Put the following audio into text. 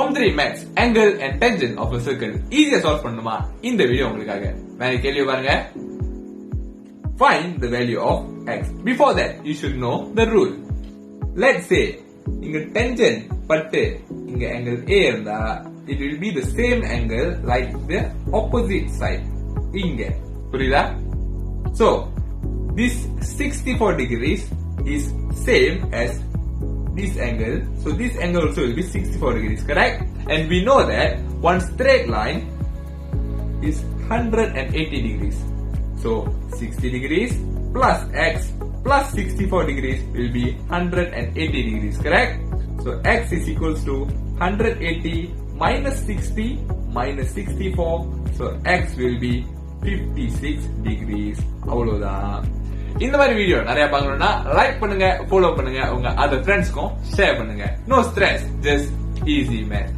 Form 3 maths, angle and tangent of a circle. Easy solve பண்ணுமா இந்த video உங்களுக்காக. வேற கேள்வி பாருங்க. Find the value of x. Before that, you should know the rule. Let's say இங்க tangent பட்டு இங்க angle A இருந்தா it will be the same angle like the opposite side. இங்க புரியுதா? So this 64 degrees is same as this angle, so this angle also will be 64 degrees, correct? And we know that one straight line is 180 degrees. So 60 degrees plus x plus 64 degrees will be 180 degrees, correct? So x is equals to 180 minus 60 minus 64, so x will be 56 degrees. அவ்வளவுதான். இந்த மாதிரி video நிறைய பார்க்கணும்னா like பண்ணுங்க, follow பண்ணுங்க, உங்க other ஃப்ரெண்ட்ஸ்க்கும் share பண்ணுங்க. No stress, just easy math.